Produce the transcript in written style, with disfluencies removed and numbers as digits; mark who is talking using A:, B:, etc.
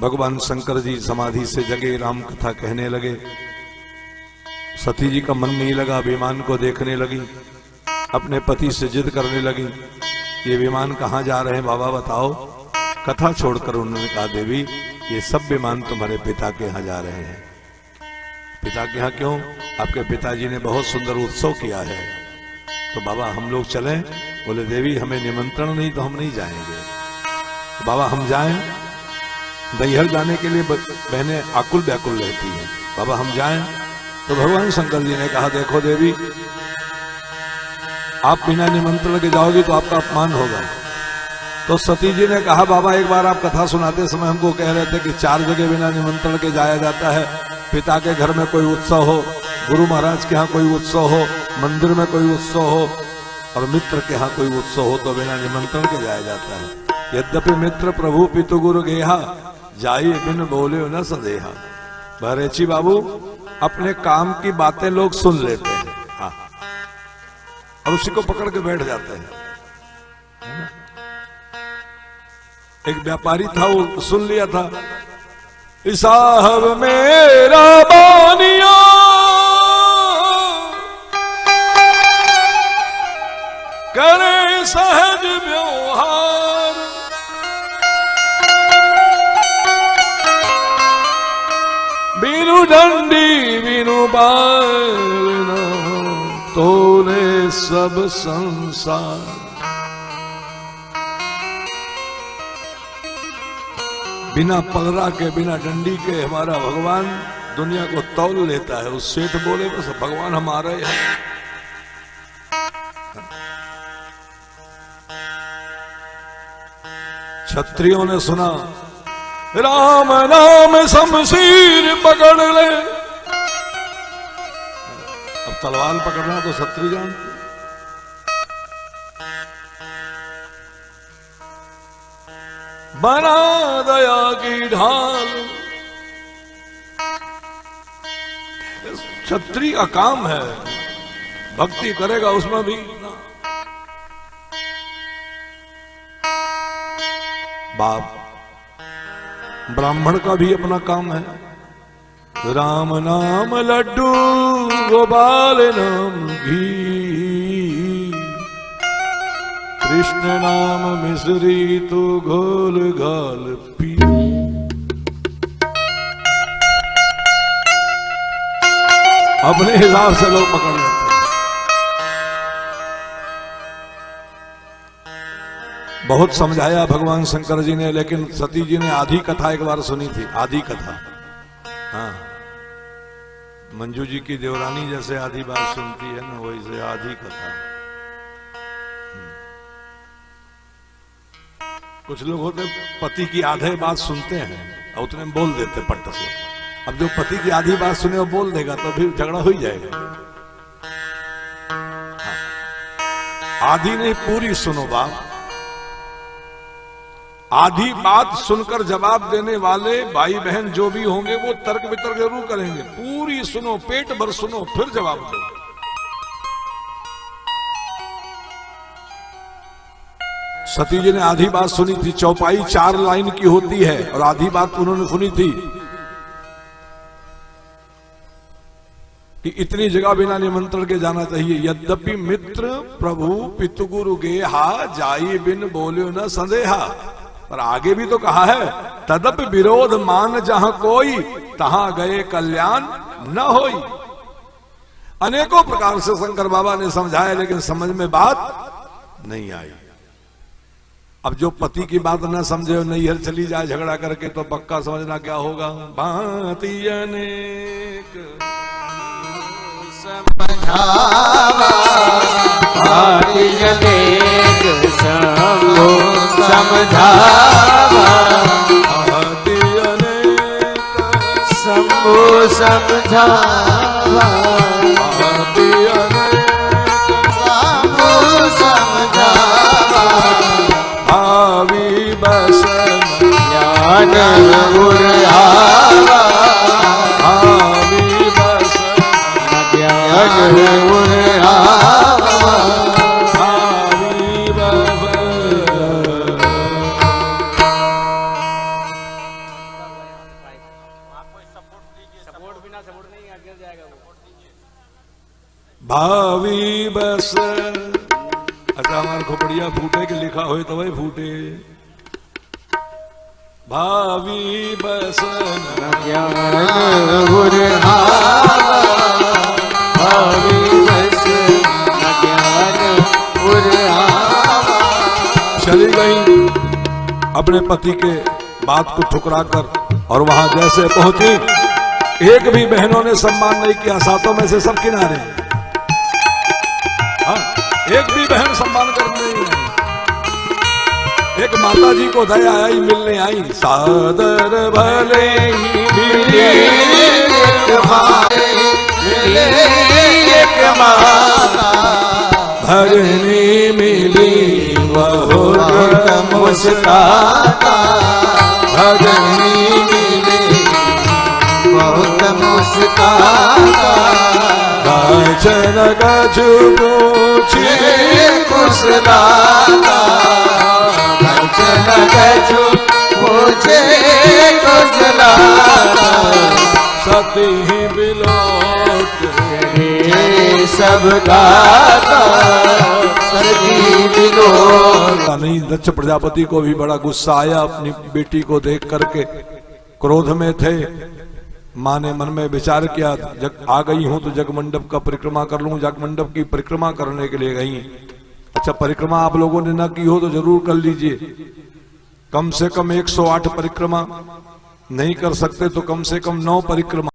A: भगवान शंकर जी समाधि से जगे, राम कथा कहने लगे। सती जी का मन नहीं लगा, विमान को देखने लगी, अपने पति से जिद करने लगी, ये विमान कहाँ जा रहे हैं बाबा बताओ। कथा छोड़कर उन्होंने कहा देवी ये सब विमान तुम्हारे पिता के यहाँ जा रहे हैं। पिता के यहाँ क्यों? आपके पिताजी ने बहुत सुंदर उत्सव किया है, तो बाबा हम लोग चलें? बोले देवी हमें निमंत्रण नहीं तो हम नहीं जाएंगे। तो बाबा हम जाएं? दैहर जाने के लिए बहनें आकुल व्याकुल रहती हैं, बाबा हम जाएं? तो भगवान शंकर जी ने कहा देखो देवी आप बिना निमंत्रण के जाओगी तो आपका अपमान होगा। तो सती जी ने कहा बाबा एक बार आप कथा सुनाते समय हमको कह रहे थे कि 4 जगह बिना निमंत्रण के जाया जाता है। पिता के घर में कोई उत्सव हो, गुरु महाराज के यहाँ कोई उत्सव हो, मंदिर में कोई उत्सव हो और मित्र के यहाँ कोई उत्सव हो तो बिना निमंत्रण के जाया जाता है। यद्यपि मित्र प्रभु पितु गुरु गेहा, जाइए बिन बोले न संदेहा। बहरेची बाबू अपने काम की बातें लोग सुन लेते हैं, हाँ, और उसी को पकड़ के बैठ जाते हैं। एक व्यापारी था, वो सुन लिया था साहब मेरा बानिया करे सहज व्यवहार, बिनु डंडी बिनु बाल तोले सब संसार। बिना पलरा के बिना डंडी के हमारा भगवान दुनिया को तौल लेता है। उस सेठ बोले बस भगवान हमारे हैं। क्षत्रियों ने सुना राम नाम शमशीर पकड़ ले। अब तलवार पकड़ना तो क्षत्रिय जानते। बना दया की ढाल, क्षत्रिय का काम है, भक्ति करेगा उसमें भी। बाप ब्राह्मण का भी अपना काम है। राम नाम लड्डू गोपाल नाम घी, कृष्ण नाम मिश्री तो घोल घाल पी। अपने हिसाब से लोग पकड़ लेते हैं। बहुत समझाया भगवान शंकर जी ने, लेकिन सती जी ने आधी कथा एक बार सुनी थी। आधी कथा, हाँ, मंजू जी की देवरानी जैसे आधी बात सुनती है ना, वैसे आधी कथा। कुछ लोग होते पति की आधे बात सुनते हैं और उतने में बोल देते पट्ट से। अब जो पति की आधी बात सुने वो बोल देगा तो फिर झगड़ा हो ही जाएगा। आधी नहीं पूरी सुनो बाप। आधी बात सुनकर जवाब देने वाले भाई बहन जो भी होंगे वो तर्क वितर्क जरूर करेंगे। पूरी सुनो, पेट भर सुनो, फिर जवाब दो। सती जी ने आधी बात सुनी थी। चौपाई 4 लाइन की होती है और आधी बात उन्होंने सुनी थी कि इतनी जगह बिना निमंत्रण के जाना चाहिए। यद्यपि मित्र प्रभु पितु गुरु गेहा, जाई बिन बोलियो न संदेहा। पर आगे भी तो कहा है तदप विरोध मान जहां कोई, तहां गए कल्याण न होई। अनेकों प्रकार से शंकर बाबा ने समझाया, लेकिन समझ में बात नहीं आई। अब जो पति की बात न समझे और नैहर चली जाए झगड़ा करके, तो पक्का समझना क्या होगा। भांति अनेक
B: समझावा, भांति अनेक शंभो समझावा,
A: भांति अनेक
B: शंभो समझावा,
A: भांति अनेक
B: शंभो समझावा,
A: भावी बसन
B: ज्ञान उड़ावा,
A: भावी बसन
B: ज्ञान उड़ावा,
A: भावी बसन। भावी बस अच्छा हमारे खोपड़िया फूटे के लिखा हो तो वही फूटे भावी बसन
B: ज्ञान उरावा भावी बस ज्ञान उरावा।
A: चली गई अपने पति के बात को ठुकरा कर और वहां जैसे पहुंची एक भी बहनों ने सम्मान नहीं किया, सातों में से सब किनारे। हाँ, एक भी बहन सम्मान करने नहीं आई। एक माता जी को दया आई मिलने आई, सादर भले ही मिले
B: एक माता
A: भरनी मिली बहुत
B: मुस्काता
A: भरनी मिली
B: बहुत मुस्काता
A: काचन कछु पूछे
B: कुशलाता काचन कछु पूछे कुशलाता
A: सती ही बिलोक
B: ये सब गाता सर्दी दिलों।
A: नहीं, दक्ष प्रजापति को भी बड़ा गुस्सा आया अपनी बेटी को देख करके, क्रोध में थे। माँ ने मन में विचार किया, जग आ गई हूं तो जगमंडप का परिक्रमा कर लूं। जगमंडप की परिक्रमा करने के लिए गई। अच्छा, परिक्रमा आप लोगों ने न की हो तो जरूर कर लीजिए। कम से कम 108 परिक्रमा नहीं कर सकते तो कम से कम 9 परिक्रमा